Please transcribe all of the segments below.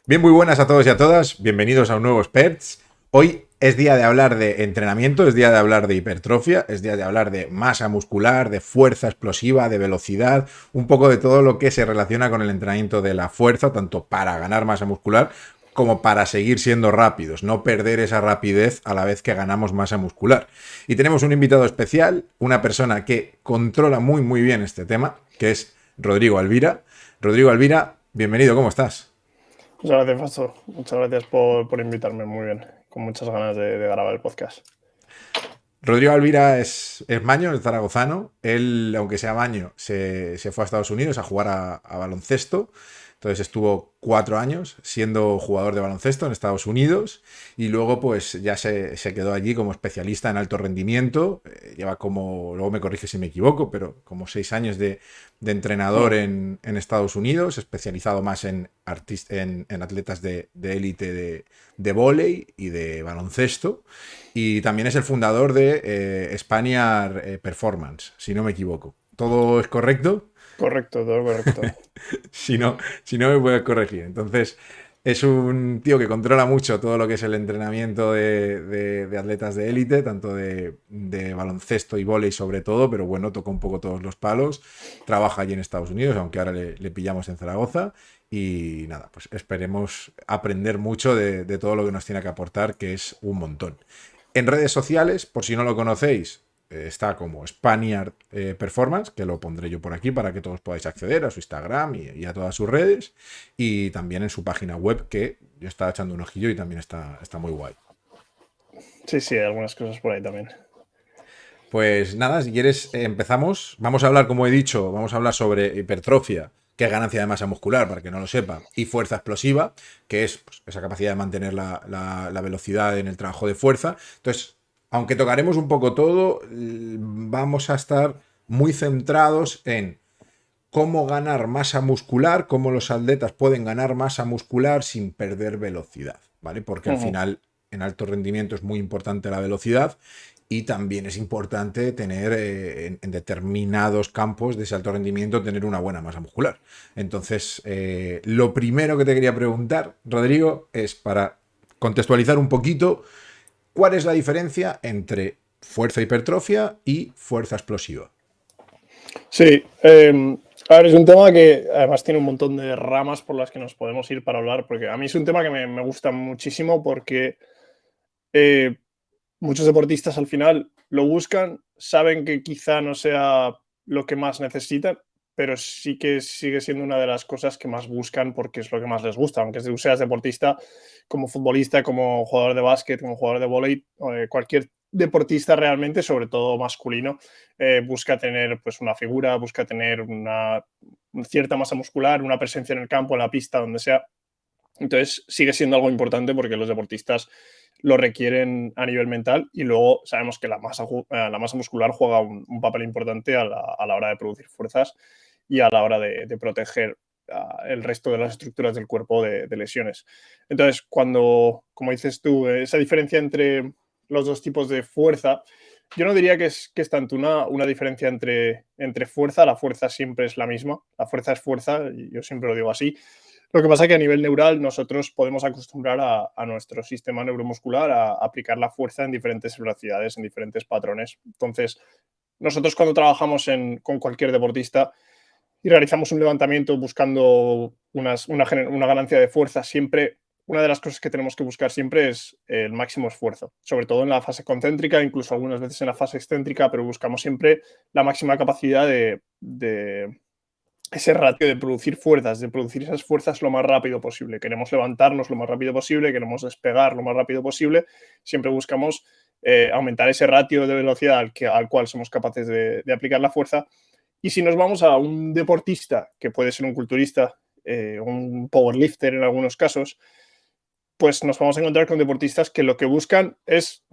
Bien, muy buenas a todos y a todas. Bienvenidos a un nuevo Experts. Hoy es día de hablar de entrenamiento, es día de hablar de hipertrofia, es día de hablar de masa muscular, de fuerza explosiva, de velocidad, un poco de todo lo que se relaciona con el entrenamiento de la fuerza, tanto para ganar masa muscular como para seguir siendo rápidos, no perder esa rapidez a la vez que ganamos masa muscular. Y tenemos un invitado especial, una persona que controla muy bien este tema, que es Rodrigo Alvira. Rodrigo Alvira, bienvenido, ¿cómo estás? Muchas gracias, Faso. Muchas gracias por invitarme. Muy bien. Con muchas ganas de grabar el podcast. Rodrigo Alvira es maño, es zaragozano. Él, aunque sea maño, se fue a Estados Unidos a jugar a baloncesto. Entonces estuvo 4 años siendo jugador de baloncesto en Estados Unidos y luego pues ya se quedó allí como especialista en alto rendimiento. Lleva como, luego me corrige si me equivoco, pero como 6 años de entrenador Hmm. en Estados Unidos, especializado más en atletas de élite de vóley y de baloncesto. Y también es el fundador de Spaniard Performance, si no me equivoco. ¿Todo es correcto? Correcto, todo correcto. Si no me puedes corregir. Entonces, es un tío que controla mucho todo lo que es el entrenamiento de atletas de élite, tanto de baloncesto y vóley sobre todo, pero bueno, toca un poco todos los palos. Trabaja allí en Estados Unidos, aunque ahora le pillamos en Zaragoza. Y nada, pues esperemos aprender mucho de todo lo que nos tiene que aportar, que es un montón. En redes sociales, por si no lo conocéis, está como Spaniard Performance, que lo pondré yo por aquí para que todos podáis acceder a su Instagram y a todas sus redes. Y también en su página web, que yo estaba echando un ojillo y también está muy guay. Sí, sí, hay algunas cosas por ahí también. Pues nada, si quieres, empezamos. Vamos a hablar, como he dicho, vamos a hablar sobre hipertrofia, que es ganancia de masa muscular, para que no lo sepa, y fuerza explosiva, que es pues, esa capacidad de mantener la velocidad en el trabajo de fuerza. Entonces, aunque tocaremos un poco todo, vamos a estar muy centrados en cómo ganar masa muscular, cómo los atletas pueden ganar masa muscular sin perder velocidad, ¿vale? Porque al Ujú. final en alto rendimiento es muy importante la velocidad y también es importante tener en determinados campos de ese alto rendimiento tener una buena masa muscular. Entonces, lo primero que te quería preguntar, Rodrigo, es para contextualizar un poquito cuál es la diferencia entre fuerza hipertrofia y fuerza explosiva. Sí, a ver, es un tema que además tiene un montón de ramas por las que nos podemos ir para hablar, porque a mí es un tema que me gusta muchísimo porque eh, muchos deportistas al final lo buscan, saben que quizá no sea lo que más necesitan, pero sí que sigue siendo una de las cosas que más buscan porque es lo que más les gusta. Aunque tú seas deportista, como futbolista, como jugador de básquet, como jugador de vóley, cualquier deportista realmente, sobre todo masculino, busca tener pues una figura, busca tener una cierta masa muscular, una presencia en el campo, en la pista, donde sea. Entonces sigue siendo algo importante porque los deportistas lo requieren a nivel mental y luego sabemos que la masa muscular juega un papel importante a la hora de producir fuerzas y a la hora de proteger el resto de las estructuras del cuerpo de lesiones. Entonces, cuando, como dices tú, esa diferencia entre los dos tipos de fuerza, yo no diría que es tanto una diferencia entre fuerza, la fuerza siempre es la misma, la fuerza es fuerza, y yo siempre lo digo así. Lo que pasa es que a nivel neural nosotros podemos acostumbrar a nuestro sistema neuromuscular a aplicar la fuerza en diferentes velocidades, en diferentes patrones. Entonces, nosotros cuando trabajamos con cualquier deportista y realizamos un levantamiento buscando una ganancia de fuerza, siempre una de las cosas que tenemos que buscar siempre es el máximo esfuerzo, sobre todo en la fase concéntrica, incluso algunas veces en la fase excéntrica, pero buscamos siempre la máxima capacidad de ese ratio de producir fuerzas, de producir esas fuerzas lo más rápido posible. Queremos levantarnos lo más rápido posible, queremos despegar lo más rápido posible. Siempre buscamos aumentar ese ratio de velocidad al cual somos capaces de aplicar la fuerza. Y si nos vamos a un deportista, que puede ser un culturista, un powerlifter en algunos casos, pues nos vamos a encontrar con deportistas que lo que buscan es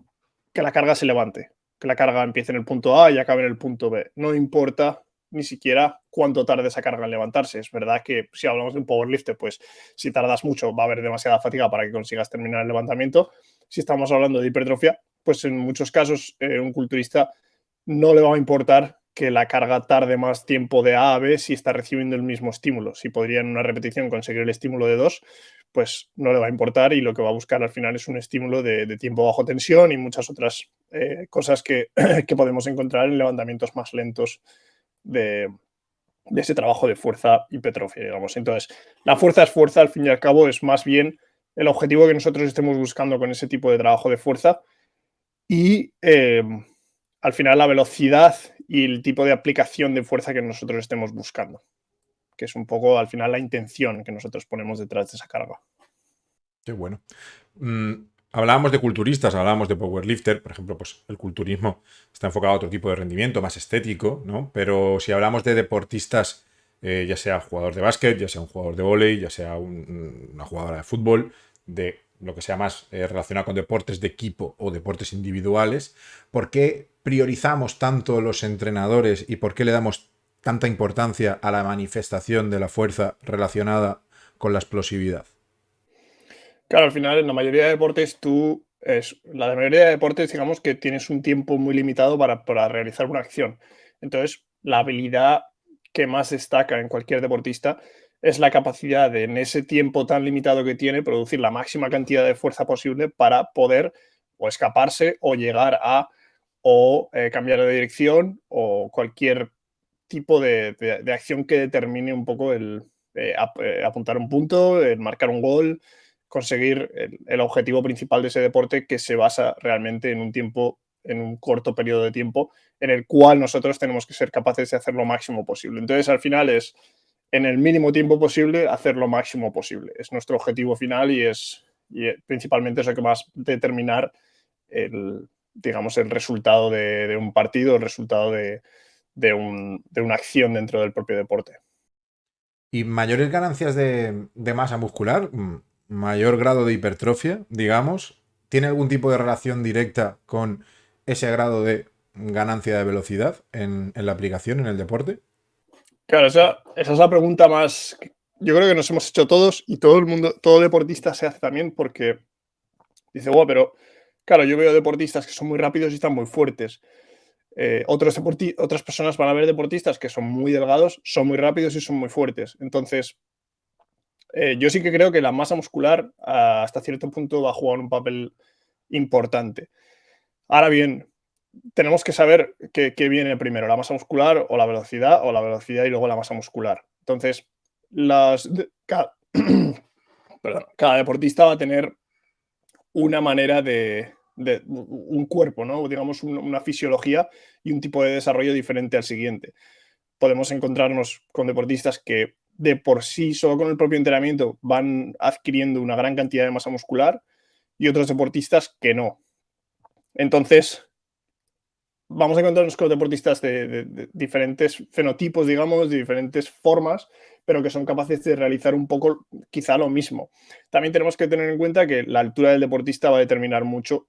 que la carga se levante, que la carga empiece en el punto A y acabe en el punto B. No importa ni siquiera cuánto tarde esa carga en levantarse. Es verdad que si hablamos de un powerlifter, pues si tardas mucho va a haber demasiada fatiga para que consigas terminar el levantamiento. Si estamos hablando de hipertrofia, pues en muchos casos un culturista no le va a importar que la carga tarde más tiempo de A a B si está recibiendo el mismo estímulo. Si podría en una repetición conseguir el estímulo de 2, pues no le va a importar y lo que va a buscar al final es un estímulo de tiempo bajo tensión y muchas otras cosas que, que podemos encontrar en levantamientos más lentos de ese trabajo de fuerza hipertrofia, digamos. Entonces, la fuerza es fuerza, al fin y al cabo, es más bien el objetivo que nosotros estemos buscando con ese tipo de trabajo de fuerza y al final la velocidad y el tipo de aplicación de fuerza que nosotros estemos buscando, que es un poco al final la intención que nosotros ponemos detrás de esa carga. Qué bueno. Hablábamos de culturistas, hablábamos de powerlifter, por ejemplo, pues el culturismo está enfocado a otro tipo de rendimiento, más estético, ¿no? Pero si hablamos de deportistas, ya sea jugador de básquet, ya sea un jugador de vóley, ya sea una jugadora de fútbol, de lo que sea más relacionado con deportes de equipo o deportes individuales, ¿por qué priorizamos tanto los entrenadores y por qué le damos tanta importancia a la manifestación de la fuerza relacionada con la explosividad? Claro, al final en la mayoría de deportes la mayoría de deportes digamos que tienes un tiempo muy limitado para realizar una acción. Entonces, la habilidad que más destaca en cualquier deportista es la capacidad de, en ese tiempo tan limitado que tiene, producir la máxima cantidad de fuerza posible para poder o escaparse o llegar a o cambiar de dirección o cualquier tipo de acción que determine un poco apuntar un punto, el marcar un gol, conseguir el objetivo principal de ese deporte que se basa realmente en un tiempo, en un corto periodo de tiempo, en el cual nosotros tenemos que ser capaces de hacer lo máximo posible. Entonces, al final es, en el mínimo tiempo posible, hacer lo máximo posible. Es nuestro objetivo final principalmente es lo que va a determinar digamos, el resultado de un partido, el resultado de una acción dentro del propio deporte. Y mayores ganancias de masa muscular, mayor grado de hipertrofia, digamos, ¿tiene algún tipo de relación directa con ese grado de ganancia de velocidad en la aplicación, en el deporte? Claro, esa es la pregunta más. Yo creo que nos hemos hecho todos y todo el mundo, todo deportista se hace también porque dice, wow, pero claro, yo veo deportistas que son muy rápidos y están muy fuertes. Otras personas van a ver deportistas que son muy delgados, son muy rápidos y son muy fuertes. Entonces, yo sí que creo que la masa muscular hasta cierto punto va a jugar un papel importante. Ahora bien, tenemos que saber qué viene primero, la masa muscular o la velocidad y luego la masa muscular. Entonces, perdón, cada deportista va a tener una manera de un cuerpo, ¿no? Digamos, una fisiología y un tipo de desarrollo diferente al siguiente. Podemos encontrarnos con deportistas que de por sí, solo con el propio entrenamiento, van adquiriendo una gran cantidad de masa muscular y otros deportistas que no. Entonces, vamos a encontrarnos con deportistas de diferentes fenotipos, digamos, de diferentes formas, pero que son capaces de realizar un poco quizá lo mismo. También tenemos que tener en cuenta que la altura del deportista va a determinar mucho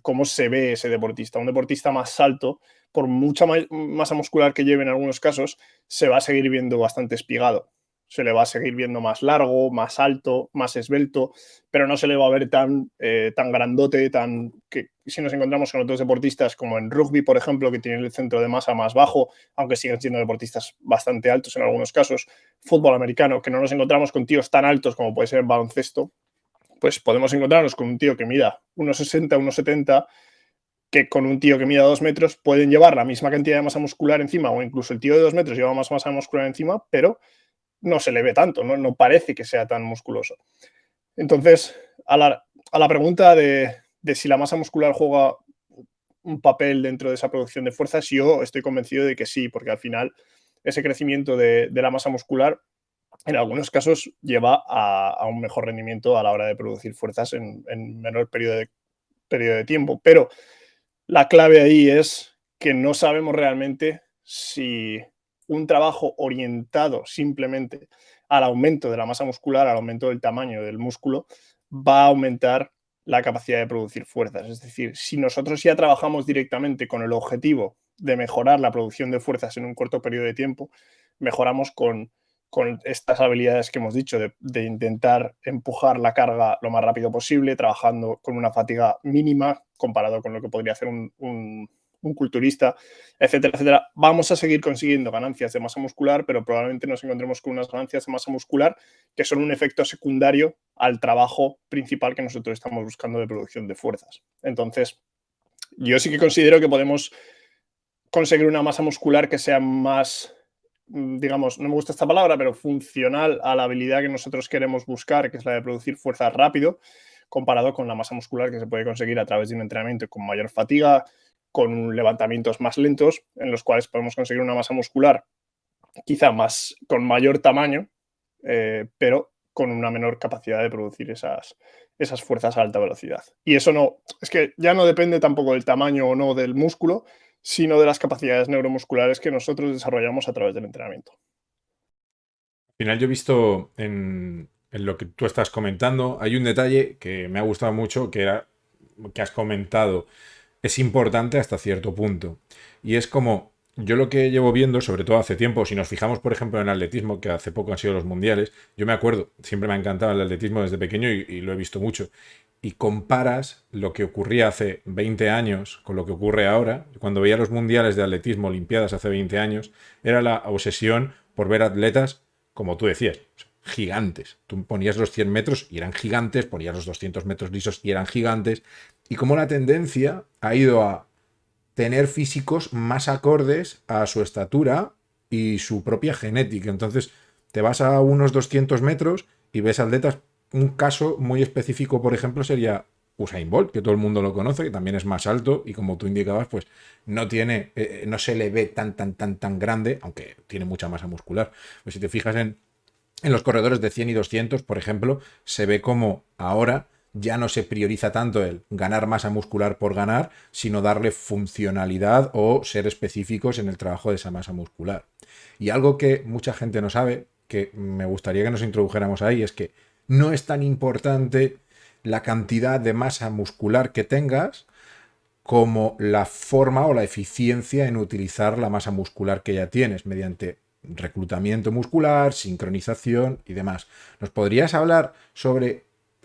cómo se ve ese deportista. Un deportista más alto, por mucha masa muscular que lleve en algunos casos, se va a seguir viendo bastante espigado. Se le va a seguir viendo más largo, más alto, más esbelto, pero no se le va a ver tan grandote, que si nos encontramos con otros deportistas como en rugby, por ejemplo, que tienen el centro de masa más bajo, aunque siguen siendo deportistas bastante altos en algunos casos, fútbol americano, que no nos encontramos con tíos tan altos como puede ser en baloncesto, pues podemos encontrarnos con un tío que mida 1,60, 1,70, que con un tío que mida 2 metros pueden llevar la misma cantidad de masa muscular encima, o incluso el tío de 2 metros lleva más masa muscular encima, pero no se le ve tanto, no parece que sea tan musculoso. Entonces, a la pregunta de si la masa muscular juega un papel dentro de esa producción de fuerzas, yo estoy convencido de que sí, porque al final ese crecimiento de la masa muscular en algunos casos lleva a un mejor rendimiento a la hora de producir fuerzas en menor periodo de tiempo. Pero la clave ahí es que no sabemos realmente si un trabajo orientado simplemente al aumento de la masa muscular, al aumento del tamaño del músculo, va a aumentar la capacidad de producir fuerzas. Es decir, si nosotros ya trabajamos directamente con el objetivo de mejorar la producción de fuerzas en un corto periodo de tiempo, mejoramos con estas habilidades que hemos dicho de intentar empujar la carga lo más rápido posible, trabajando con una fatiga mínima comparado con lo que podría hacer un culturista, etcétera, etcétera, vamos a seguir consiguiendo ganancias de masa muscular, pero probablemente nos encontremos con unas ganancias de masa muscular que son un efecto secundario al trabajo principal que nosotros estamos buscando de producción de fuerzas. Entonces, yo sí que considero que podemos conseguir una masa muscular que sea más, digamos, no me gusta esta palabra, pero funcional a la habilidad que nosotros queremos buscar, que es la de producir fuerza rápido, comparado con la masa muscular que se puede conseguir a través de un entrenamiento con mayor fatiga, con levantamientos más lentos, en los cuales podemos conseguir una masa muscular quizá más con mayor tamaño, pero con una menor capacidad de producir esas fuerzas a alta velocidad. Y eso no, es que ya no depende tampoco del tamaño o no del músculo, sino de las capacidades neuromusculares que nosotros desarrollamos a través del entrenamiento. Al final yo he visto en lo que tú estás comentando, hay un detalle que me ha gustado mucho, que era que has comentado, es importante hasta cierto punto. Y es como, yo lo que llevo viendo, sobre todo hace tiempo, si nos fijamos, por ejemplo, en el atletismo, que hace poco han sido los mundiales, yo me acuerdo, siempre me ha encantado el atletismo desde pequeño y lo he visto mucho. Y comparas lo que ocurría hace 20 años con lo que ocurre ahora. Cuando veía los mundiales de atletismo, Olimpiadas hace 20 años, era la obsesión por ver atletas, como tú decías, gigantes. Tú ponías los 100 metros y eran gigantes, ponías los 200 metros lisos y eran gigantes. Y como la tendencia ha ido a tener físicos más acordes a su estatura y su propia genética. Entonces, te vas a unos 200 metros y ves atletas. Un caso muy específico, por ejemplo, sería Usain Bolt, que todo el mundo lo conoce, que también es más alto y como tú indicabas, pues no tiene, no se le ve tan grande, aunque tiene mucha masa muscular. Pues si te fijas en los corredores de 100 y 200, por ejemplo, se ve como ahora ya no se prioriza tanto el ganar masa muscular por ganar, sino darle funcionalidad o ser específicos en el trabajo de esa masa muscular. Y algo que mucha gente no sabe, que me gustaría que nos introdujéramos ahí, es que no es tan importante la cantidad de masa muscular que tengas como la forma o la eficiencia en utilizar la masa muscular que ya tienes mediante reclutamiento muscular, sincronización y demás. ¿Nos podrías hablar sobre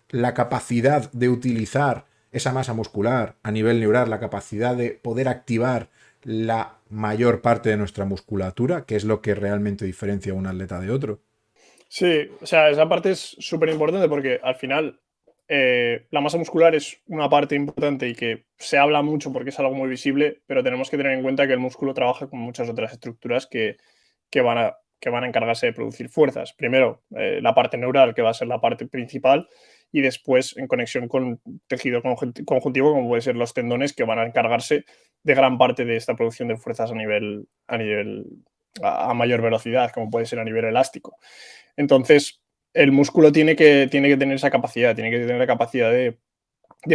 la capacidad de utilizar esa masa muscular a nivel neural, la capacidad de poder activar la mayor parte de nuestra musculatura, que es lo que realmente diferencia a un atleta de otro? Sí, o sea, esa parte es súper importante porque al final la masa muscular es una parte importante y que se habla mucho porque es algo muy visible, pero tenemos que tener en cuenta que el músculo trabaja con muchas otras estructuras que van a encargarse de producir fuerzas. Primero, la parte neural, que va a ser la parte principal, y después en conexión con tejido conjuntivo, como pueden ser los tendones, que van a encargarse de gran parte de esta producción de fuerzas a mayor velocidad, como puede ser a nivel elástico. Entonces, el músculo tiene que tener esa capacidad, tiene que tener la capacidad de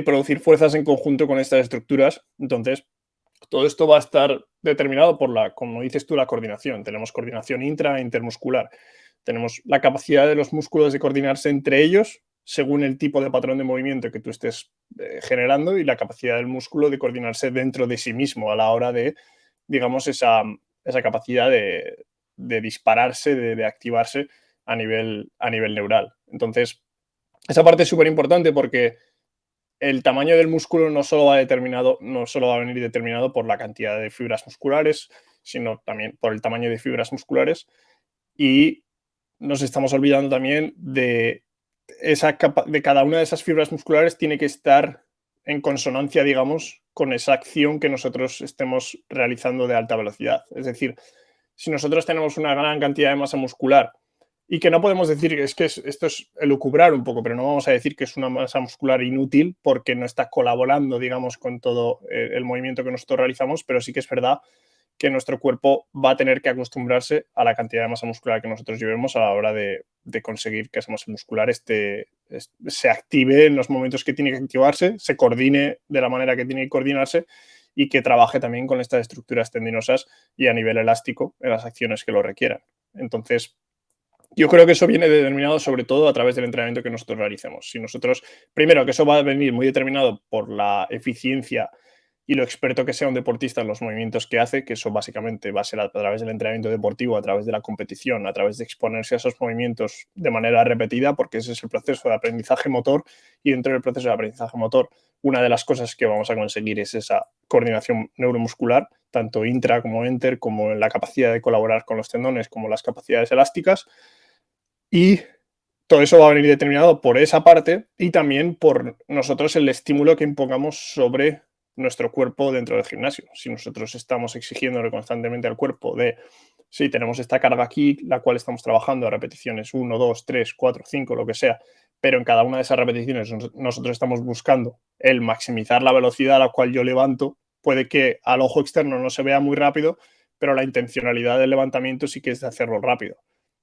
producir fuerzas en conjunto con estas estructuras. Entonces, todo esto va a estar determinado por como dices tú, la coordinación. Tenemos coordinación intra e intermuscular. Tenemos la capacidad de los músculos de coordinarse entre ellos según el tipo de patrón de movimiento que tú estés generando y la capacidad del músculo de coordinarse dentro de sí mismo a la hora de, digamos, esa capacidad de dispararse, de activarse a nivel neural. Entonces, esa parte es súper importante porque el tamaño del músculo no solo va a venir determinado por la cantidad de fibras musculares, sino también por el tamaño de fibras musculares. Y nos estamos olvidando también de cada una de esas fibras musculares tiene que estar en consonancia, digamos, con esa acción que nosotros estemos realizando de alta velocidad. Es decir, si nosotros tenemos una gran cantidad de masa muscular y que no podemos decir esto es elucubrar un poco, pero no vamos a decir que es una masa muscular inútil porque no está colaborando, digamos, con todo el movimiento que nosotros realizamos, pero sí que es verdad que nuestro cuerpo va a tener que acostumbrarse a la cantidad de masa muscular que nosotros llevemos a la hora de conseguir que esa masa muscular se active en los momentos que tiene que activarse, se coordine de la manera que tiene que coordinarse y que trabaje también con estas estructuras tendinosas y a nivel elástico en las acciones que lo requieran. Entonces, yo creo que eso viene determinado sobre todo a través del entrenamiento que nosotros realicemos. Si nosotros, primero, que eso va a venir muy determinado por la eficiencia y lo experto que sea un deportista en los movimientos que hace, que eso básicamente va a ser a través del entrenamiento deportivo, a través de la competición, a través de exponerse a esos movimientos de manera repetida, porque ese es el proceso de aprendizaje motor y dentro del proceso de aprendizaje motor, una de las cosas que vamos a conseguir es esa coordinación neuromuscular, tanto intra como enter, como en la capacidad de colaborar con los tendones, como las capacidades elásticas. Y todo eso va a venir determinado por esa parte y también por nosotros el estímulo que impongamos sobre nuestro cuerpo dentro del gimnasio. Si nosotros estamos exigiéndole constantemente al cuerpo de, sí, tenemos esta carga aquí, la cual estamos trabajando a repeticiones 1, 2, 3, 4, 5, lo que sea, pero en cada una de esas repeticiones nosotros estamos buscando el maximizar la velocidad a la cual yo levanto, puede que al ojo externo no se vea muy rápido, pero la intencionalidad del levantamiento sí que es de hacerlo rápido.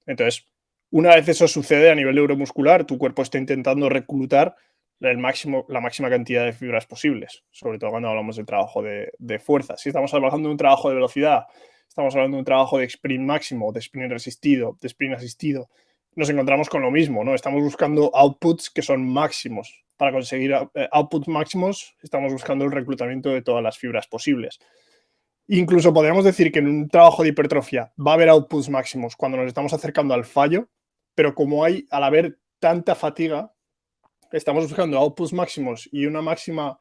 Entonces, una vez eso sucede a nivel neuromuscular, tu cuerpo está intentando reclutar la máxima cantidad de fibras posibles, sobre todo cuando hablamos del trabajo de fuerza. Si estamos hablando de un trabajo de velocidad, estamos hablando de un trabajo de sprint máximo, de sprint resistido, de sprint asistido, nos encontramos con lo mismo, ¿no? Estamos buscando outputs que son máximos. Para conseguir outputs máximos, estamos buscando el reclutamiento de todas las fibras posibles. Incluso podríamos decir que en un trabajo de hipertrofia va a haber outputs máximos cuando nos estamos acercando al fallo, pero como hay, al haber tanta fatiga, estamos buscando outputs máximos y una máxima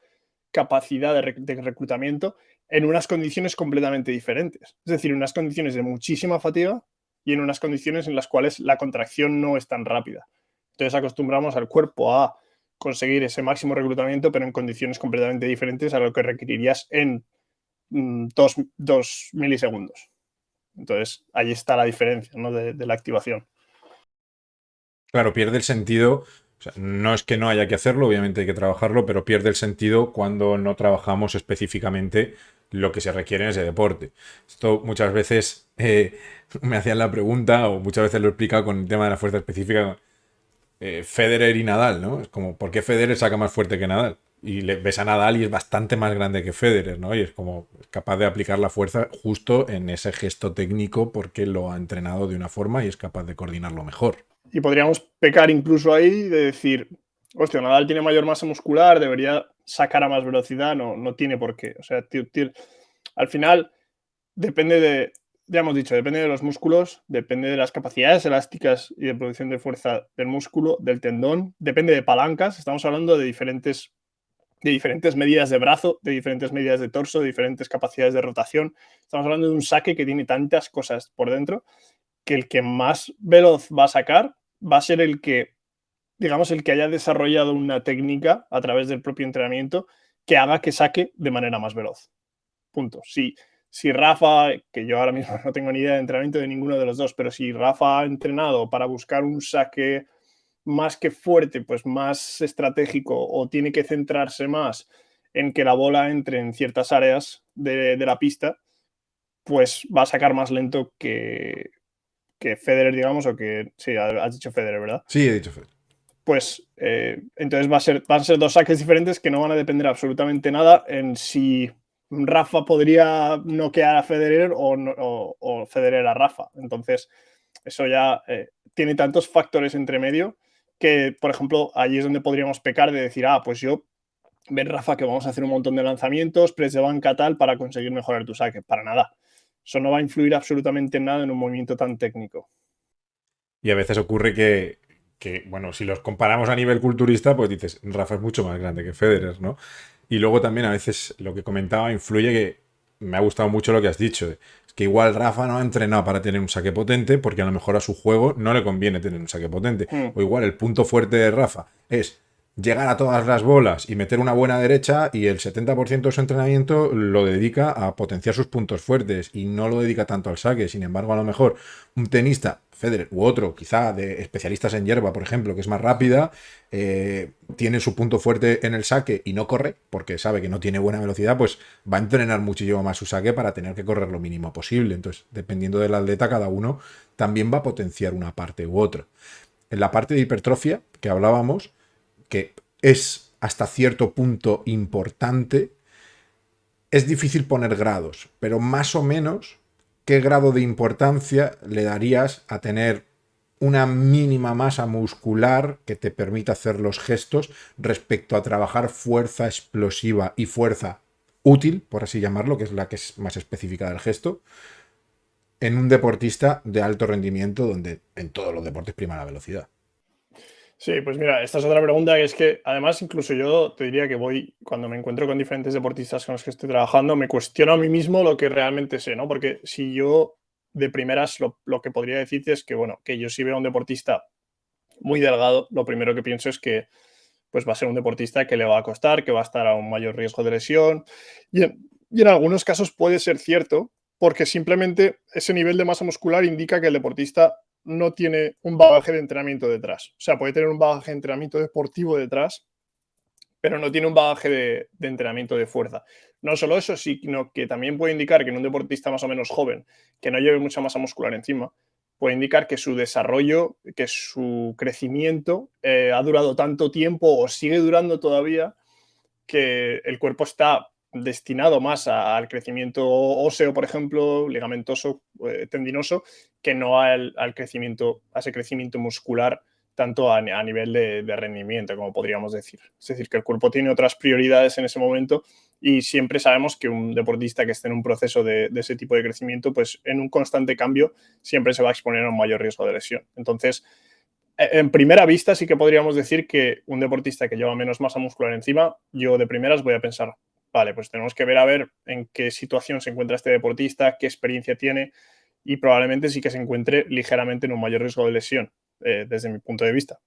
capacidad de reclutamiento en unas condiciones completamente diferentes. Es decir, en unas condiciones de muchísima fatiga y en unas condiciones en las cuales la contracción no es tan rápida. Entonces acostumbramos al cuerpo a conseguir ese máximo reclutamiento, pero en condiciones completamente diferentes a lo que requerirías en 2 milisegundos. Entonces, ahí está la diferencia, ¿no? de la activación. Claro, pierde el sentido. O sea, no es que no haya que hacerlo, obviamente hay que trabajarlo, pero pierde el sentido cuando no trabajamos específicamente lo que se requiere en ese deporte. Esto muchas veces me hacían la pregunta, o muchas veces lo he explicado con el tema de la fuerza específica, Federer y Nadal, ¿no? Es como, ¿por qué Federer saca más fuerte que Nadal? Y ves a Nadal y es bastante más grande que Federer, ¿no? Y es como capaz de aplicar la fuerza justo en ese gesto técnico porque lo ha entrenado de una forma y es capaz de coordinarlo mejor. Y podríamos pecar incluso ahí de decir, hostia, Nadal tiene mayor masa muscular, debería sacar a más velocidad, no tiene por qué. O sea, al final depende ya hemos dicho, depende de los músculos, depende de las capacidades elásticas y de producción de fuerza del músculo, del tendón, depende de palancas, estamos hablando de diferentes medidas de brazo, de diferentes medidas de torso, de diferentes capacidades de rotación. Estamos hablando de un saque que tiene tantas cosas por dentro que el que más veloz va a sacar va a ser el que, digamos, el que haya desarrollado una técnica a través del propio entrenamiento que haga que saque de manera más veloz. Punto. Si Rafa, que yo ahora mismo no tengo ni idea de entrenamiento de ninguno de los dos, pero si Rafa ha entrenado para buscar un saque más que fuerte, pues más estratégico, o tiene que centrarse más en que la bola entre en ciertas áreas de la pista, pues va a sacar más lento que Federer, digamos, o que... Sí, has dicho Federer, ¿verdad? Sí, he dicho Federer. Pues entonces van a ser dos saques diferentes que no van a depender absolutamente nada en si Rafa podría noquear a Federer o Federer a Rafa. Entonces, eso ya tiene tantos factores entre medio que, por ejemplo, ahí es donde podríamos pecar de decir, pues yo, ven Rafa que vamos a hacer un montón de lanzamientos, press de banca tal, para conseguir mejorar tu saque. Para nada. Eso no va a influir absolutamente en nada en un movimiento tan técnico. Y a veces ocurre que, bueno, si los comparamos a nivel culturista, pues dices, Rafa es mucho más grande que Federer, ¿no? Y luego también a veces lo que comentaba influye que me ha gustado mucho lo que has dicho. Es que igual Rafa no ha entrenado para tener un saque potente porque a lo mejor a su juego no le conviene tener un saque potente. O igual el punto fuerte de Rafa es llegar a todas las bolas y meter una buena derecha y el 70% de su entrenamiento lo dedica a potenciar sus puntos fuertes y no lo dedica tanto al saque. Sin embargo, a lo mejor un tenista, Federer u otro, quizá de especialistas en hierba, por ejemplo, que es más rápida, tiene su punto fuerte en el saque y no corre porque sabe que no tiene buena velocidad, pues va a entrenar muchísimo más su saque para tener que correr lo mínimo posible. Entonces, dependiendo del atleta, cada uno también va a potenciar una parte u otra. En la parte de hipertrofia que hablábamos, que es hasta cierto punto importante, es difícil poner grados, pero más o menos, ¿qué grado de importancia le darías a tener una mínima masa muscular que te permita hacer los gestos respecto a trabajar fuerza explosiva y fuerza útil, por así llamarlo, que es la que es más específica del gesto, en un deportista de alto rendimiento donde en todos los deportes prima la velocidad? Sí, pues mira, esta es otra pregunta que es que además incluso yo te diría que cuando me encuentro con diferentes deportistas con los que estoy trabajando, me cuestiono a mí mismo lo que realmente sé, ¿no? Porque si yo de primeras lo que podría decirte es que, bueno, que yo si veo a un deportista muy delgado, lo primero que pienso es que pues va a ser un deportista que le va a costar, que va a estar a un mayor riesgo de lesión. Y en algunos casos puede ser cierto, porque simplemente ese nivel de masa muscular indica que el deportista no tiene un bagaje de entrenamiento detrás. O sea, puede tener un bagaje de entrenamiento deportivo detrás, pero no tiene un bagaje de entrenamiento de fuerza. No solo eso, sino que también puede indicar que en un deportista más o menos joven, que no lleve mucha masa muscular encima, puede indicar que su desarrollo, que su crecimiento ha durado tanto tiempo o sigue durando todavía, que el cuerpo está destinado más al crecimiento óseo, por ejemplo, ligamentoso, tendinoso, que no al crecimiento, a ese crecimiento muscular tanto a nivel de rendimiento, como podríamos decir. Es decir, que el cuerpo tiene otras prioridades en ese momento y siempre sabemos que un deportista que esté en un proceso de ese tipo de crecimiento, pues en un constante cambio siempre se va a exponer a un mayor riesgo de lesión. Entonces, en primera vista sí que podríamos decir que un deportista que lleva menos masa muscular encima, yo de primeras voy a pensar, vale, pues tenemos que ver a ver en qué situación se encuentra este deportista, qué experiencia tiene y probablemente sí que se encuentre ligeramente en un mayor riesgo de lesión, desde mi punto de vista.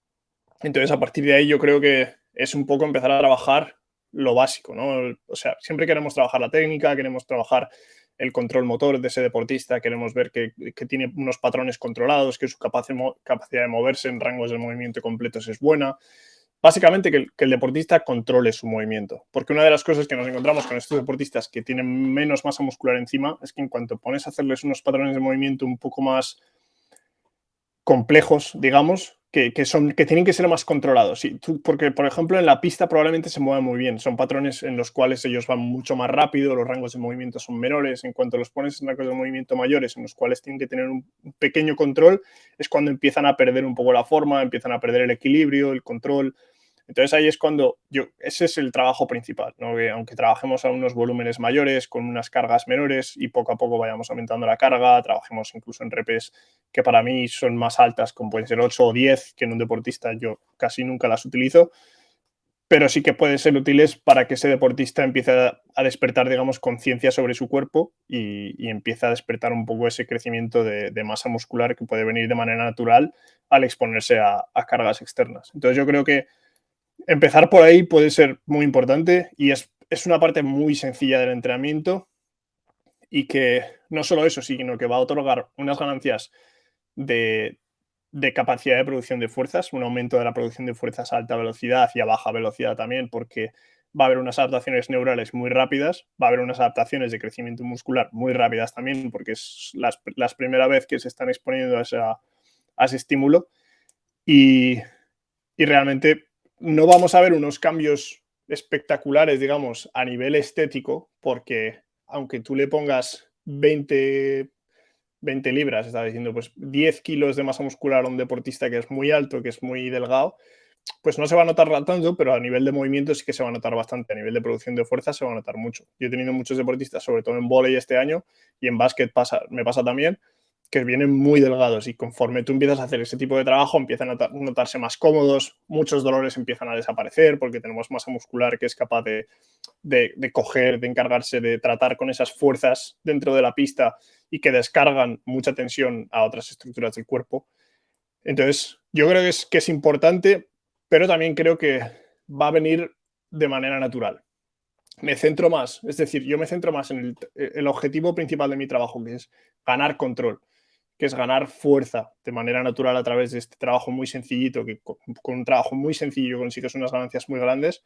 Entonces, a partir de ahí yo creo que es un poco empezar a trabajar lo básico, ¿no? O sea, siempre queremos trabajar la técnica, queremos trabajar el control motor de ese deportista, queremos ver que tiene unos patrones controlados, que su capacidad de moverse en rangos de movimiento completos es buena. Básicamente que el deportista controle su movimiento, porque una de las cosas que nos encontramos con estos deportistas que tienen menos masa muscular encima es que en cuanto pones a hacerles unos patrones de movimiento un poco más complejos, digamos, que tienen que ser más controlados. Sí, porque, por ejemplo, en la pista probablemente se muevan muy bien. Son patrones en los cuales ellos van mucho más rápido, los rangos de movimiento son menores. En cuanto los pones en rangos de movimiento mayores, en los cuales tienen que tener un pequeño control, es cuando empiezan a perder un poco la forma, empiezan a perder el equilibrio, el control. Entonces ahí es cuando ese es el trabajo principal, ¿no? Que aunque trabajemos a unos volúmenes mayores, con unas cargas menores y poco a poco vayamos aumentando la carga, trabajemos incluso en repes que para mí son más altas, como pueden ser 8 o 10, que en un deportista yo casi nunca las utilizo, pero sí que pueden ser útiles para que ese deportista empiece a despertar, digamos, conciencia sobre su cuerpo y empiece a despertar un poco ese crecimiento de masa muscular que puede venir de manera natural al exponerse a cargas externas. Entonces yo creo que empezar por ahí puede ser muy importante y es una parte muy sencilla del entrenamiento y que no solo eso, sino que va a otorgar unas ganancias de, de capacidad de producción de fuerzas, un aumento de la producción de fuerzas a alta velocidad y a baja velocidad también, porque va a haber unas adaptaciones neurales muy rápidas, va a haber unas adaptaciones de crecimiento muscular muy rápidas también, porque es las primera vez que se están exponiendo a ese estímulo y, y realmente no vamos a ver unos cambios espectaculares, digamos, a nivel estético, porque aunque tú le pongas 20 libras, estaba diciendo, pues 10 kilos de masa muscular a un deportista que es muy alto, que es muy delgado, pues no se va a notar tanto, pero a nivel de movimiento sí que se va a notar bastante. A nivel de producción de fuerza se va a notar mucho. Yo he tenido muchos deportistas, sobre todo en vóley este año, y en básquet me pasa también, que vienen muy delgados y conforme tú empiezas a hacer ese tipo de trabajo empiezan a notarse más cómodos, muchos dolores empiezan a desaparecer porque tenemos masa muscular que es capaz de coger, de encargarse de tratar con esas fuerzas dentro de la pista y que descargan mucha tensión a otras estructuras del cuerpo. Entonces, yo creo que es importante, pero también creo que va a venir de manera natural. Me centro más, es decir, yo me centro más en el objetivo principal de mi trabajo, que es ganar control, que es ganar fuerza de manera natural a través de este trabajo muy sencillito, que con un trabajo muy sencillo consigues unas ganancias muy grandes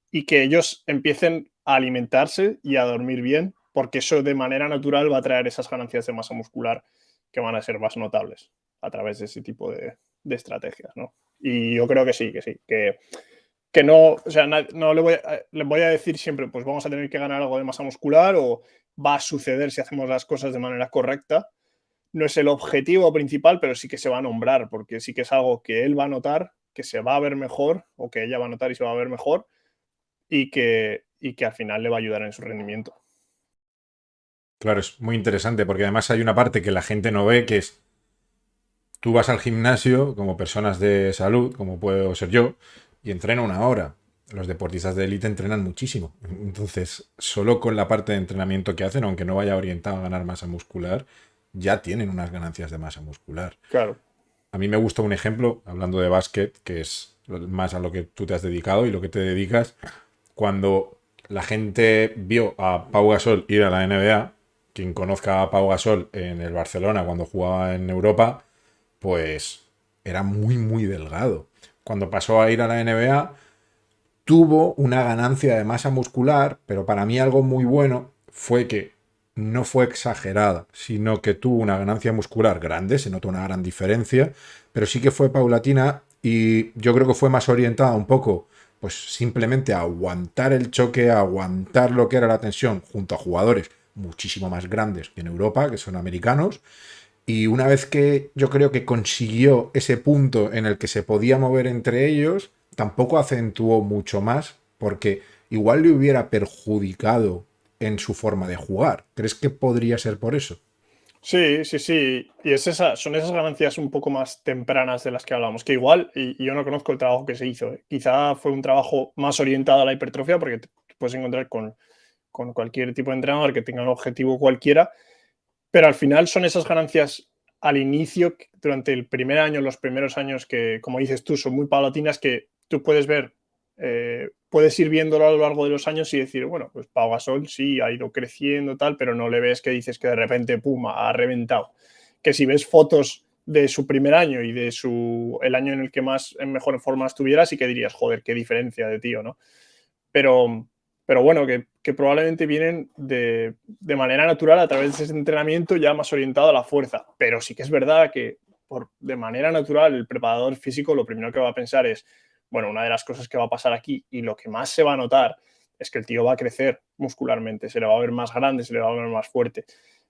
y que ellos empiecen a alimentarse y a dormir bien, porque eso de manera natural va a traer esas ganancias de masa muscular que van a ser más notables a través de ese tipo de estrategias, ¿no? Y yo creo que sí, que no, o sea, no le voy a decir siempre, pues vamos a tener que ganar algo de masa muscular o va a suceder si hacemos las cosas de manera correcta. No es el objetivo principal, pero sí que se va a nombrar, porque sí que es algo que él va a notar, que se va a ver mejor, o que ella va a notar y se va a ver mejor, y que al final le va a ayudar en su rendimiento. Claro, es muy interesante porque además hay una parte que la gente no ve, que es tú vas al gimnasio como personas de salud, como puedo ser yo, y entrena una hora. Los deportistas de élite entrenan muchísimo. Entonces, solo con la parte de entrenamiento que hacen, aunque no vaya orientado a ganar masa muscular, ya tienen unas ganancias de masa muscular. Claro. A mí me gusta un ejemplo, hablando de básquet, que es más a lo que tú te has dedicado y lo que te dedicas. Cuando la gente vio a Pau Gasol ir a la NBA, quien conozca a Pau Gasol en el Barcelona cuando jugaba en Europa, pues era muy, muy delgado. Cuando pasó a ir a la NBA, tuvo una ganancia de masa muscular, pero para mí algo muy bueno fue que no fue exagerada, sino que tuvo una ganancia muscular grande, se notó una gran diferencia, pero sí que fue paulatina y yo creo que fue más orientada un poco, pues simplemente a aguantar el choque, a aguantar lo que era la tensión junto a jugadores muchísimo más grandes que en Europa, que son americanos, y una vez que yo creo que consiguió ese punto en el que se podía mover entre ellos, tampoco acentuó mucho más, porque igual le hubiera perjudicado en su forma de jugar. ¿Crees que podría ser por eso? Sí, sí, sí. Y son esas ganancias un poco más tempranas de las que hablamos, que igual, y yo no conozco el trabajo que se hizo, ¿eh? Quizá fue un trabajo más orientado a la hipertrofia, porque te puedes encontrar con cualquier tipo de entrenador que tenga un objetivo cualquiera, pero al final son esas ganancias al inicio, durante el primer año, los primeros años que, como dices tú, son muy paulatinas, que tú puedes ver, puedes ir viéndolo a lo largo de los años y decir, bueno, pues Pau Gasol sí ha ido creciendo, tal, pero no le ves que dices que de repente, pum, ha reventado. Que si ves fotos de su primer año y de el año en el que más en mejor forma estuviera, sí que dirías, joder, qué diferencia de tío, ¿no? Pero, pero bueno, que probablemente vienen de manera natural a través de ese entrenamiento ya más orientado a la fuerza. Pero sí que es verdad que de manera natural el preparador físico lo primero que va a pensar es, bueno, una de las cosas que va a pasar aquí y lo que más se va a notar es que el tío va a crecer muscularmente, se le va a ver más grande, se le va a ver más fuerte.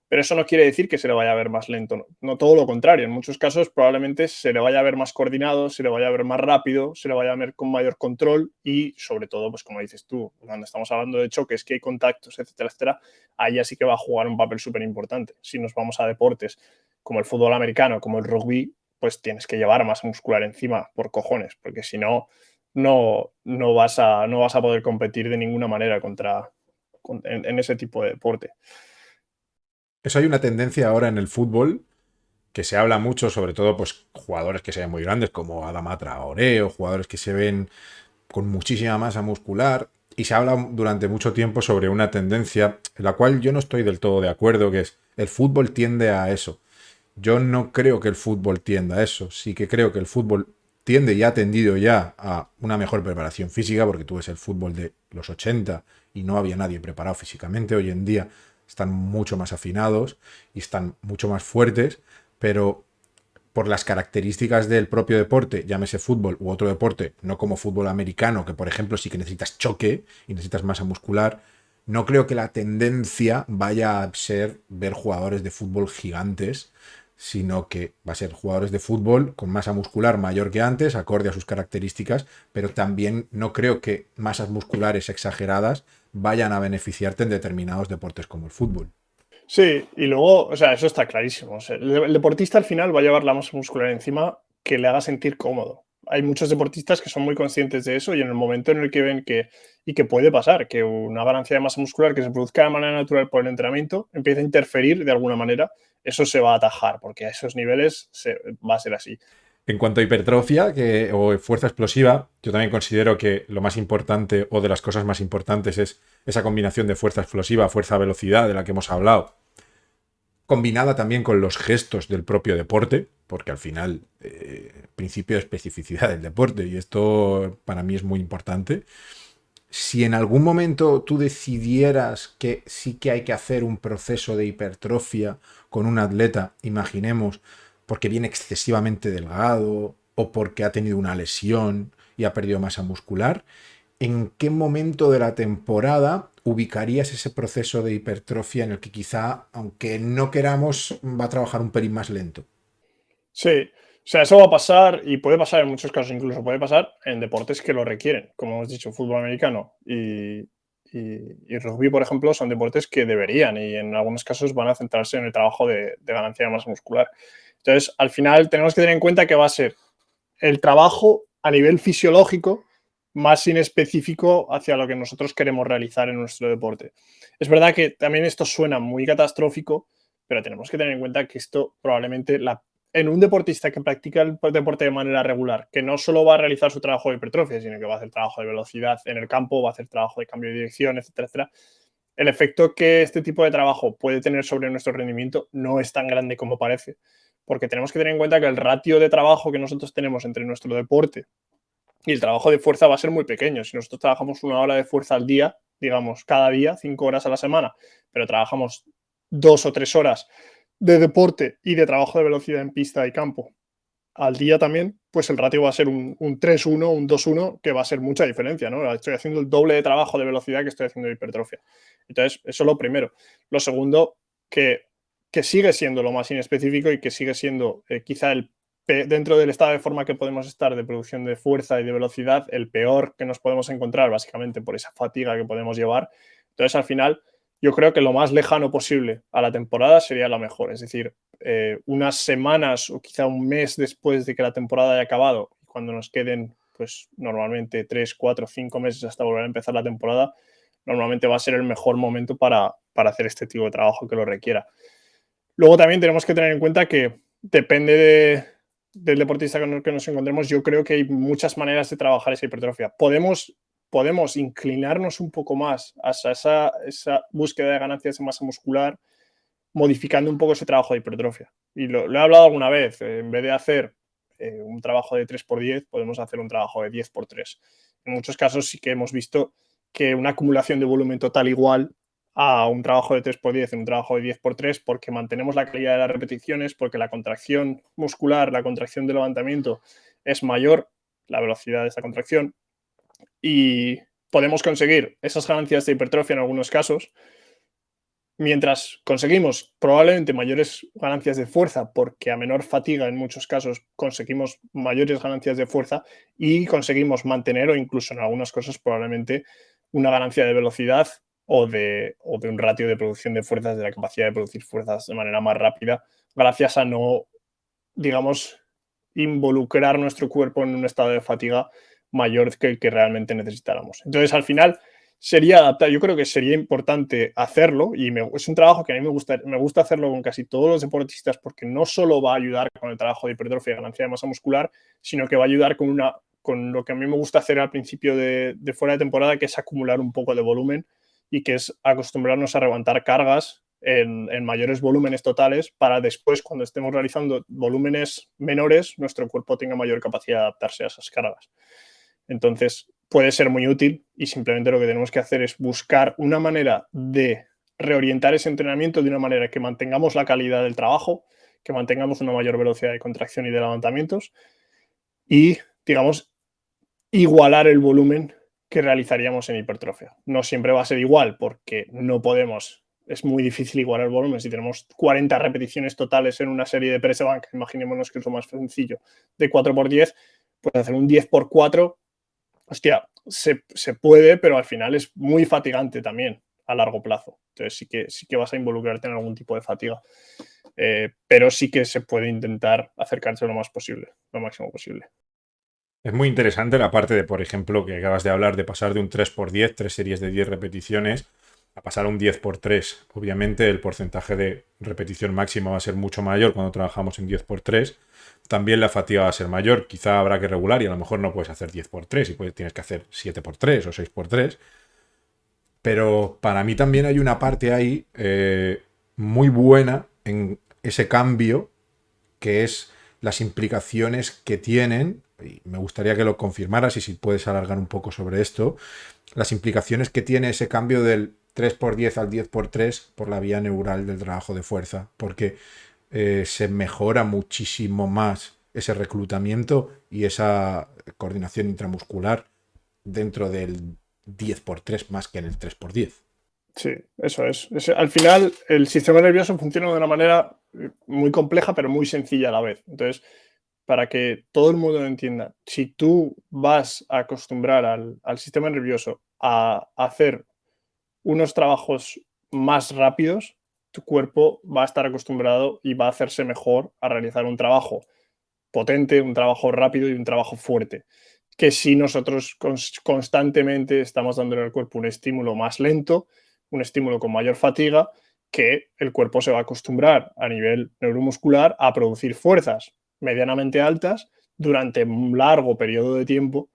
Pero eso no quiere decir que se le vaya a ver más lento, no, no todo lo contrario. En muchos casos probablemente se le vaya a ver más coordinado, se le vaya a ver más rápido, se le vaya a ver con mayor control y sobre todo, pues como dices tú, cuando estamos hablando de choques, que hay contactos, etcétera, etcétera, ahí ya sí que va a jugar un papel súper importante. Si nos vamos a deportes como el fútbol americano, como el rugby, pues tienes que llevar masa muscular encima por cojones, porque si no, no vas a poder competir de ninguna manera en ese tipo de deporte. Eso hay una tendencia ahora en el fútbol que se habla mucho, sobre todo pues jugadores que se ven muy grandes como Adama Traoré o jugadores que se ven con muchísima masa muscular y se habla durante mucho tiempo sobre una tendencia en la cual yo no estoy del todo de acuerdo, que es el fútbol tiende a eso. Yo no creo que el fútbol tienda a eso, sí que creo que el fútbol tiende y ha tendido ya a una mejor preparación física, porque tú ves el fútbol de los 80 y no había nadie preparado físicamente, hoy en día están mucho más afinados y están mucho más fuertes, pero por las características del propio deporte, llámese fútbol u otro deporte, no como fútbol americano, que por ejemplo sí que necesitas choque y necesitas masa muscular, no creo que la tendencia vaya a ser ver jugadores de fútbol gigantes, sino que va a ser jugadores de fútbol con masa muscular mayor que antes, acorde a sus características, pero también no creo que masas musculares exageradas vayan a beneficiarte en determinados deportes como el fútbol. Sí, y luego, o sea, eso está clarísimo. O sea, el deportista al final va a llevar la masa muscular encima que le haga sentir cómodo. Hay muchos deportistas que son muy conscientes de eso y en el momento en el que ven y que puede pasar, que una ganancia de masa muscular que se produzca de manera natural por el entrenamiento empieza a interferir de alguna manera, eso se va a atajar, porque a esos niveles va a ser así. En cuanto a hipertrofia o fuerza explosiva, yo también considero que lo más importante o de las cosas más importantes es esa combinación de fuerza explosiva, fuerza-velocidad de la que hemos hablado, combinada también con los gestos del propio deporte, porque al final, principio de especificidad del deporte, y esto para mí es muy importante. Si en algún momento tú decidieras que sí que hay que hacer un proceso de hipertrofia con un atleta, imaginemos, porque viene excesivamente delgado o porque ha tenido una lesión y ha perdido masa muscular, ¿en qué momento de la temporada ubicarías ese proceso de hipertrofia en el que quizá, aunque no queramos, va a trabajar un pelín más lento? Sí, o sea, eso va a pasar y puede pasar en muchos casos, incluso puede pasar en deportes que lo requieren, como hemos dicho, fútbol americano y rugby, por ejemplo, son deportes que deberían y en algunos casos van a centrarse en el trabajo de ganancia de masa muscular. Entonces, al final tenemos que tener en cuenta que va a ser el trabajo a nivel fisiológico más inespecífico hacia lo que nosotros queremos realizar en nuestro deporte. Es verdad que también esto suena muy catastrófico, pero tenemos que tener en cuenta que esto probablemente en un deportista que practica el deporte de manera regular, que no solo va a realizar su trabajo de hipertrofia, sino que va a hacer trabajo de velocidad en el campo, va a hacer trabajo de cambio de dirección, etcétera, etcétera, el efecto que este tipo de trabajo puede tener sobre nuestro rendimiento no es tan grande como parece, porque tenemos que tener en cuenta que el ratio de trabajo que nosotros tenemos entre nuestro deporte y el trabajo de fuerza va a ser muy pequeño. Si nosotros trabajamos 1 hora de fuerza al día, digamos, cada día, 5 horas a la semana, pero trabajamos 2 o 3 horas de deporte y de trabajo de velocidad en pista y campo al día también, pues el ratio va a ser un 3-1, un 2-1, que va a ser mucha diferencia, ¿no? Estoy haciendo el doble de trabajo de velocidad que estoy haciendo de hipertrofia. Entonces, eso es lo primero. Lo segundo, que sigue siendo lo más inespecífico y que sigue siendo quizá dentro del estado de forma que podemos estar de producción de fuerza y de velocidad, el peor que nos podemos encontrar, básicamente por esa fatiga que podemos llevar. Entonces, al final, yo creo que lo más lejano posible a la temporada sería lo mejor. Es decir, unas semanas o quizá un mes después de que la temporada haya acabado, cuando nos queden, pues normalmente 3, 4, 5 meses hasta volver a empezar la temporada, normalmente va a ser el mejor momento para hacer este tipo de trabajo que lo requiera. Luego también tenemos que tener en cuenta que depende del deportista que nos encontremos, yo creo que hay muchas maneras de trabajar esa hipertrofia. Podemos inclinarnos un poco más hacia esa búsqueda de ganancias de masa muscular, modificando un poco ese trabajo de hipertrofia. Y lo he hablado alguna vez, en vez de hacer un trabajo de 3x10, podemos hacer un trabajo de 10x3. En muchos casos sí que hemos visto que una acumulación de volumen total igual a un trabajo de 3x10 en un trabajo de 10x3, porque mantenemos la calidad de las repeticiones, porque la contracción muscular, la contracción de levantamiento es mayor, la velocidad de esta contracción, y podemos conseguir esas ganancias de hipertrofia en algunos casos, mientras conseguimos probablemente mayores ganancias de fuerza, porque a menor fatiga en muchos casos conseguimos mayores ganancias de fuerza y conseguimos mantener o incluso en algunas cosas probablemente una ganancia de velocidad o de un ratio de producción de fuerzas, de la capacidad de producir fuerzas de manera más rápida, gracias a no, digamos, involucrar nuestro cuerpo en un estado de fatiga mayor que el que realmente necesitáramos. Entonces, al final, sería adaptar. Yo creo que sería importante hacerlo y es un trabajo que a mí me gusta hacerlo con casi todos los deportistas, porque no solo va a ayudar con el trabajo de hipertrofia y ganancia de masa muscular, sino que va a ayudar con lo que a mí me gusta hacer al principio de fuera de temporada, que es acumular un poco de volumen y que es acostumbrarnos a levantar cargas en mayores volúmenes totales para después, cuando estemos realizando volúmenes menores, nuestro cuerpo tenga mayor capacidad de adaptarse a esas cargas. Entonces, puede ser muy útil y simplemente lo que tenemos que hacer es buscar una manera de reorientar ese entrenamiento de una manera que mantengamos la calidad del trabajo, que mantengamos una mayor velocidad de contracción y de levantamientos y, digamos, igualar el volumen que realizaríamos en hipertrofia. No siempre va a ser igual porque no podemos, es muy difícil igualar el volumen. Si tenemos 40 repeticiones totales en una serie de press bank, imaginémonos que es lo más sencillo, de 4x10, pues hacer un 10x4, hostia, se puede, pero al final es muy fatigante también a largo plazo. Entonces sí que vas a involucrarte en algún tipo de fatiga. Pero sí que se puede intentar acercarse lo más posible, lo máximo posible. Es muy interesante la parte de, por ejemplo, que acabas de hablar de pasar de un 3x10, 3 series de 10 repeticiones, a pasar a un 10x3. Obviamente el porcentaje de repetición máxima va a ser mucho mayor cuando trabajamos en 10x3. También la fatiga va a ser mayor. Quizá habrá que regular y a lo mejor no puedes hacer 10x3 y tienes que hacer 7x3 o 6x3. Pero para mí también hay una parte ahí muy buena en ese cambio, que es las implicaciones que tienen, y me gustaría que lo confirmaras y si puedes alargar un poco sobre esto, las implicaciones que tiene ese cambio del 3x10 al 10x3 por la vía neural del trabajo de fuerza, porque se mejora muchísimo más ese reclutamiento y esa coordinación intramuscular dentro del 10x3 más que en el 3x10. Sí, eso es. Al final, el sistema nervioso funciona de una manera muy compleja, pero muy sencilla a la vez. Entonces, para que todo el mundo lo entienda, si tú vas a acostumbrar al sistema nervioso a hacer unos trabajos más rápidos, tu cuerpo va a estar acostumbrado y va a hacerse mejor a realizar un trabajo potente, un trabajo rápido y un trabajo fuerte. Que si nosotros constantemente estamos dándole al cuerpo un estímulo más lento, un estímulo con mayor fatiga, que el cuerpo se va a acostumbrar a nivel neuromuscular a producir fuerzas medianamente altas durante un largo periodo de tiempo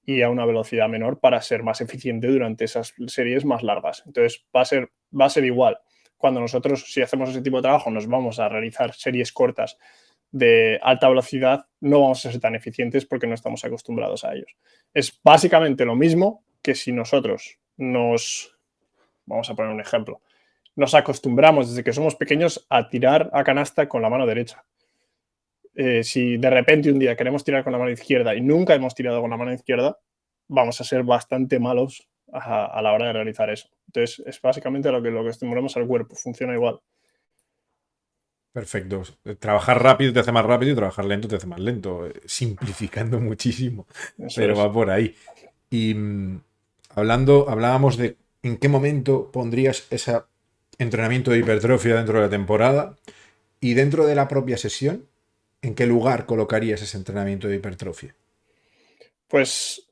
y a una velocidad menor para ser más eficiente durante esas series más largas. Entonces va a ser igual. Cuando nosotros, si hacemos ese tipo de trabajo, nos vamos a realizar series cortas de alta velocidad, no vamos a ser tan eficientes porque no estamos acostumbrados a ellos. Es básicamente lo mismo que si nosotros vamos a poner un ejemplo, nos acostumbramos desde que somos pequeños a tirar a canasta con la mano derecha. Si de repente un día queremos tirar con la mano izquierda y nunca hemos tirado con la mano izquierda, vamos a ser bastante malos a la hora de realizar eso. Entonces, es básicamente lo que estimulamos al cuerpo, funciona igual. Perfecto. Trabajar rápido te hace más rápido y trabajar lento te hace más lento, simplificando muchísimo, Eso pero es. va por ahí. Y hablábamos de en qué momento pondrías ese entrenamiento de hipertrofia dentro de la temporada y dentro de la propia sesión, ¿en qué lugar colocarías ese entrenamiento de hipertrofia? Pues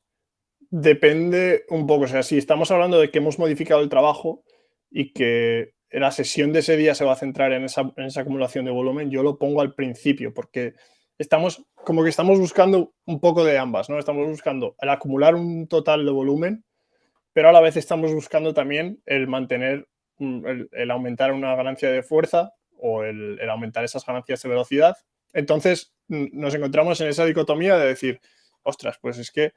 depende un poco. O sea, si estamos hablando de que hemos modificado el trabajo y que la sesión de ese día se va a centrar en esa acumulación de volumen, yo lo pongo al principio, porque estamos buscando un poco de ambas, ¿no? Estamos buscando el acumular un total de volumen, pero a la vez estamos buscando también el mantener, el aumentar una ganancia de fuerza o el aumentar esas ganancias de velocidad. Entonces nos encontramos en esa dicotomía de decir, ostras, pues es que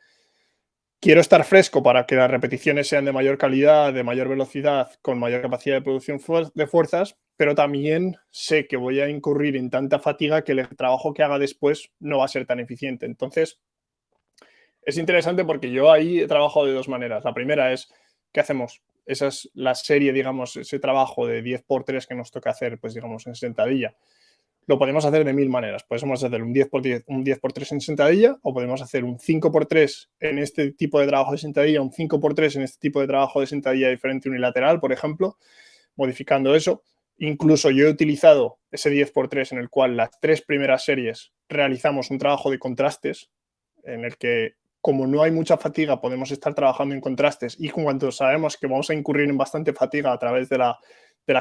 quiero estar fresco para que las repeticiones sean de mayor calidad, de mayor velocidad, con mayor capacidad de producción de fuerzas, pero también sé que voy a incurrir en tanta fatiga que el trabajo que haga después no va a ser tan eficiente. Entonces, es interesante porque yo ahí he trabajado de dos maneras. La primera es, ¿qué hacemos? Esa es la serie, digamos, ese trabajo de 10x3 que nos toca hacer, pues digamos, en sentadilla. Lo podemos hacer de mil maneras. Podemos hacer un 10x10, un 10x3 en sentadilla, o podemos hacer un 5x3 en este tipo de trabajo de sentadilla, un 5x3 en este tipo de trabajo de sentadilla diferente unilateral, por ejemplo, modificando eso. Incluso yo he utilizado ese 10x3 en el cual las tres primeras series realizamos un trabajo de contrastes, en el que como no hay mucha fatiga, podemos estar trabajando en contrastes y cuando sabemos que vamos a incurrir en bastante fatiga a través de la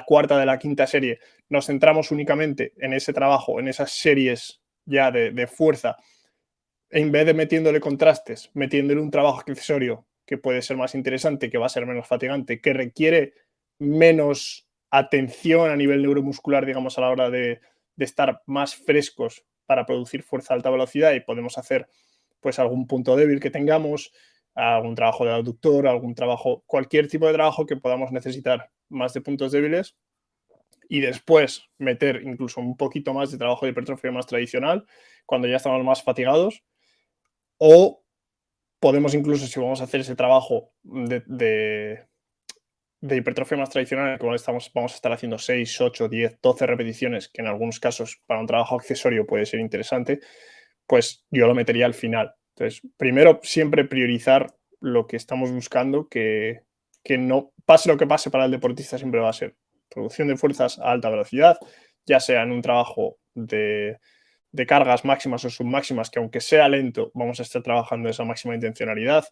cuarta, de la quinta serie, nos centramos únicamente en ese trabajo, en esas series ya de fuerza, en vez de metiéndole contrastes, metiéndole un trabajo accesorio que puede ser más interesante, que va a ser menos fatigante, que requiere menos atención a nivel neuromuscular, digamos, a la hora de estar más frescos para producir fuerza a alta velocidad y podemos hacer pues algún punto débil que tengamos, algún trabajo de aductor, algún trabajo, cualquier tipo de trabajo que podamos necesitar más de puntos débiles y después meter incluso un poquito más de trabajo de hipertrofia más tradicional cuando ya estamos más fatigados o podemos incluso, si vamos a hacer ese trabajo de hipertrofia más tradicional, que vamos a estar haciendo 6 8 10 12 repeticiones, que en algunos casos para un trabajo accesorio puede ser interesante, pues yo lo metería al final. Entonces, primero, siempre priorizar lo que estamos buscando, que no pase lo que pase para el deportista, siempre va a ser producción de fuerzas a alta velocidad, ya sea en un trabajo de cargas máximas o submáximas, que aunque sea lento, vamos a estar trabajando esa máxima intencionalidad,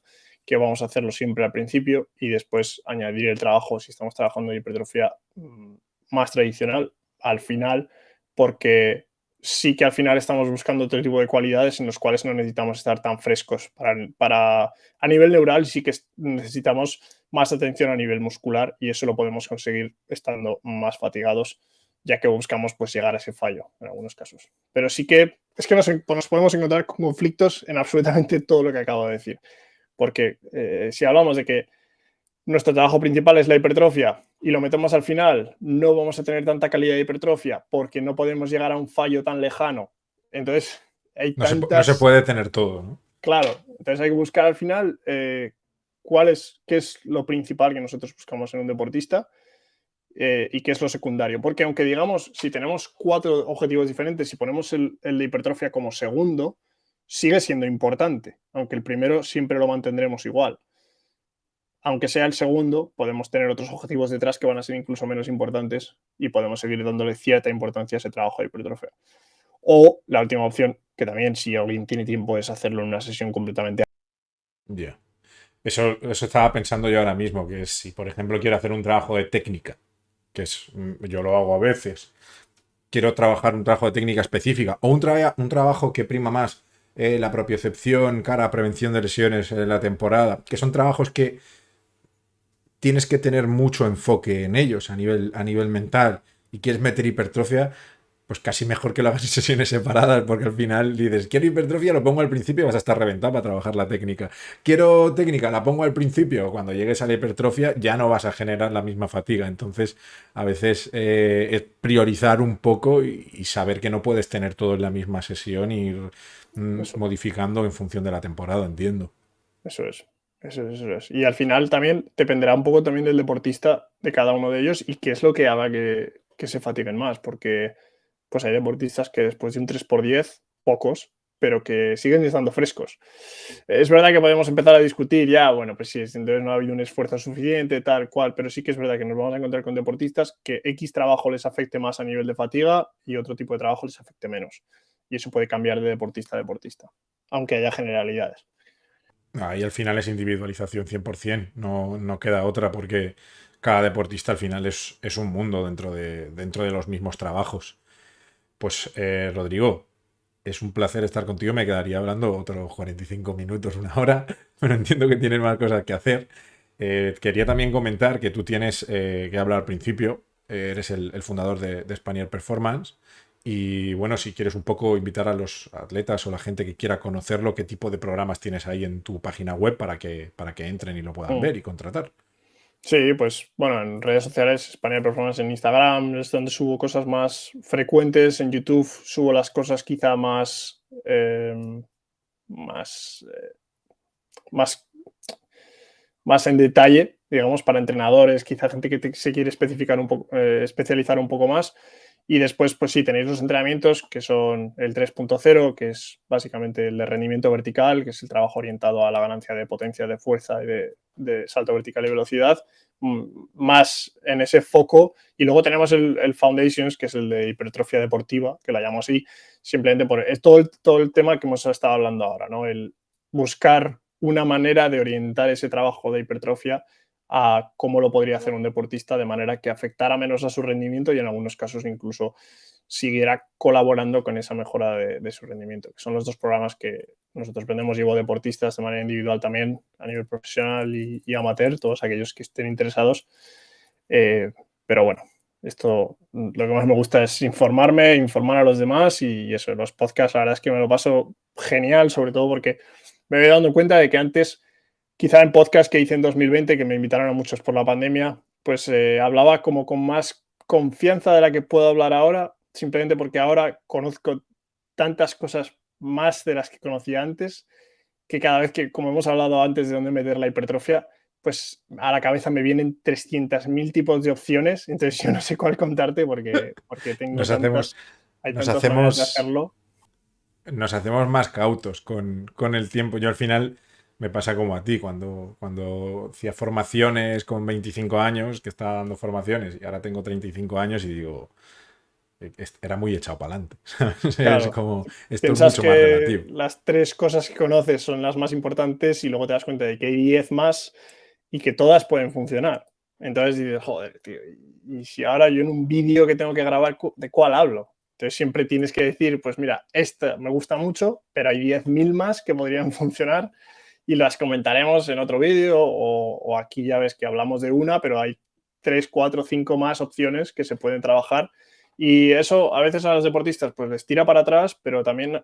que vamos a hacerlo siempre al principio y después añadir el trabajo, si estamos trabajando en hipertrofia más tradicional, al final, porque sí que al final estamos buscando otro tipo de cualidades en los cuales no necesitamos estar tan frescos. A nivel neural sí que necesitamos más atención a nivel muscular y eso lo podemos conseguir estando más fatigados, ya que buscamos pues llegar a ese fallo en algunos casos. Pero sí que es que nos podemos encontrar con conflictos en absolutamente todo lo que acabo de decir. Porque si hablamos de que nuestro trabajo principal es la hipertrofia y lo metemos al final, no vamos a tener tanta calidad de hipertrofia porque no podemos llegar a un fallo tan lejano. Entonces, hay No se tantas... puede tener todo, ¿no? Claro, entonces hay que buscar al final qué es lo principal que nosotros buscamos en un deportista y qué es lo secundario. Porque aunque digamos, si tenemos cuatro objetivos diferentes, si ponemos el de hipertrofia como segundo, sigue siendo importante, aunque el primero siempre lo mantendremos igual. aunque sea el segundo, podemos tener otros objetivos detrás que van a ser incluso menos importantes y podemos seguir dándole cierta importancia a ese trabajo de hipertrofia. O la última opción, que también si alguien tiene tiempo, es hacerlo en una sesión completamente. Ya. Eso estaba pensando yo ahora mismo, que si, por ejemplo, quiero hacer un trabajo de técnica, que es, yo lo hago a veces, quiero trabajar un trabajo de técnica específica, o un trabajo que prima más la propiocepción cara a prevención de lesiones en la temporada, que son trabajos que tienes que tener mucho enfoque en ellos a nivel mental y quieres meter hipertrofia, pues casi mejor que lo hagas en sesiones separadas, porque al final dices, quiero hipertrofia, lo pongo al principio y vas a estar reventado para trabajar la técnica. Quiero técnica, la pongo al principio, cuando llegues a la hipertrofia ya no vas a generar la misma fatiga. Entonces, a veces es priorizar un poco y saber que no puedes tener todo en la misma sesión y ir Eso, modificando en función de la temporada, entiendo. eso es. Eso es. Y al final también dependerá un poco también del deportista, de cada uno de ellos, y qué es lo que haga que se fatiguen más, porque pues hay deportistas que después de un 3x10, pocos, pero que siguen estando frescos. Es verdad que podemos empezar a discutir ya, bueno, pues sí, entonces no ha habido un esfuerzo suficiente, tal cual, pero sí que es verdad que nos vamos a encontrar con deportistas que X trabajo les afecte más a nivel de fatiga y otro tipo de trabajo les afecte menos. Y eso puede cambiar de deportista a deportista, aunque haya generalidades. Ahí al final es individualización 100%, no queda otra porque cada deportista al final es un mundo dentro de los mismos trabajos. Pues Rodrigo, es un placer estar contigo, me quedaría hablando otros 45 minutos, una hora, pero entiendo que tienes más cosas que hacer. Quería también comentar que tú tienes, que hablar al principio, eres el fundador de Spanier Performance. Y bueno, si quieres un poco invitar a los atletas o la gente que quiera conocerlo, qué tipo de programas tienes ahí en tu página web para que entren y lo puedan Mm. ver y contratar. Sí, pues bueno, en redes sociales, España Performance en Instagram, es donde subo cosas más frecuentes. En YouTube subo las cosas quizá más, más, más en detalle, digamos, para entrenadores, quizá gente que se quiere especificar un poco, especializar un poco más. Y después, pues sí, tenéis los entrenamientos que son el 3.0, que es básicamente el de rendimiento vertical, que es el trabajo orientado a la ganancia de potencia, de fuerza y de salto vertical y velocidad, más en ese foco. Y luego tenemos el Foundations, que es el de hipertrofia deportiva, que la llamo así, simplemente por todo el tema que hemos estado hablando ahora, ¿no? El buscar una manera de orientar ese trabajo de hipertrofia a cómo lo podría hacer un deportista de manera que afectara menos a su rendimiento y en algunos casos incluso siguiera colaborando con esa mejora de su rendimiento, que son los dos programas que nosotros vendemos. Llevo deportistas de manera individual también, a nivel profesional y amateur, todos aquellos que estén interesados. Pero bueno, esto lo que más me gusta es informarme, informar a los demás y eso, los podcasts la verdad es que me lo paso genial, sobre todo porque me voy dando cuenta de que antes, quizá en podcast que hice en 2020, que me invitaron a muchos por la pandemia, pues hablaba como con más confianza de la que puedo hablar ahora, simplemente porque ahora conozco tantas cosas más de las que conocía antes, que cada vez que, como hemos hablado antes de dónde meter la hipertrofia, pues a la cabeza me vienen 300.000 tipos de opciones, entonces yo no sé cuál contarte porque tengo Nos hacemos, hay nos tantas maneras de hacemos hacerlo. nos hacemos más cautos con el tiempo. Yo al final me pasa como a ti, cuando hacía formaciones con 25 años, que estaba dando formaciones, y ahora tengo 35 años y digo, era muy echado para adelante. Es Claro, como, esto es piensas mucho más que relativo. las tres cosas que conoces son las más importantes y luego te das cuenta de que hay 10 más y que todas pueden funcionar. Entonces dices, joder, tío, y si ahora yo en un vídeo que tengo que grabar, ¿de cuál hablo? Entonces siempre tienes que decir, pues mira, esta me gusta mucho, pero hay 10.000 más que podrían funcionar y las comentaremos en otro vídeo o aquí ya ves que hablamos de una, pero hay 3, 4, 5 más opciones que se pueden trabajar y eso a veces a los deportistas pues les tira para atrás, pero también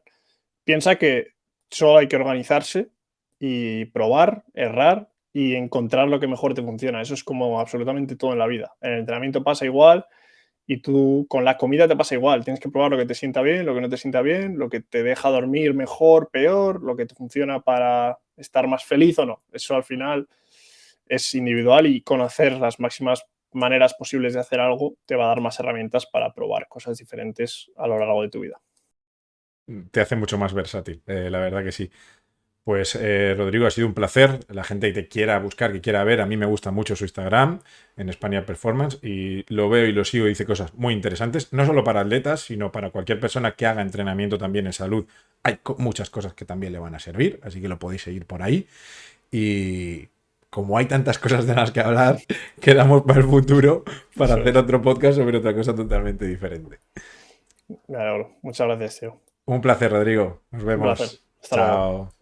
piensa que solo hay que organizarse y probar, errar y encontrar lo que mejor te funciona. Eso es como absolutamente todo en la vida. En el entrenamiento pasa igual y tú con la comida te pasa igual. Tienes que probar lo que te sienta bien, lo que no te sienta bien, lo que te deja dormir mejor, peor, lo que te funciona para estar más feliz o no. Eso al final es individual y conocer las máximas maneras posibles de hacer algo te va a dar más herramientas para probar cosas diferentes a lo largo de tu vida. Te hace mucho más versátil, la verdad que sí. Pues Rodrigo, ha sido un placer. La gente que te quiera buscar, que quiera ver, a mí me gusta mucho su Instagram en España Performance y lo veo y lo sigo y dice cosas muy interesantes, no solo para atletas, sino para cualquier persona que haga entrenamiento también en salud. Hay muchas cosas que también le van a servir, así que lo podéis seguir por ahí. Y como hay tantas cosas de las que hablar, quedamos para el futuro para Eso hacer es. otro podcast sobre otra cosa totalmente diferente. Me alegro. Muchas gracias, tío. Un placer, Rodrigo. Nos Un placer. vemos. Hasta luego. Chao.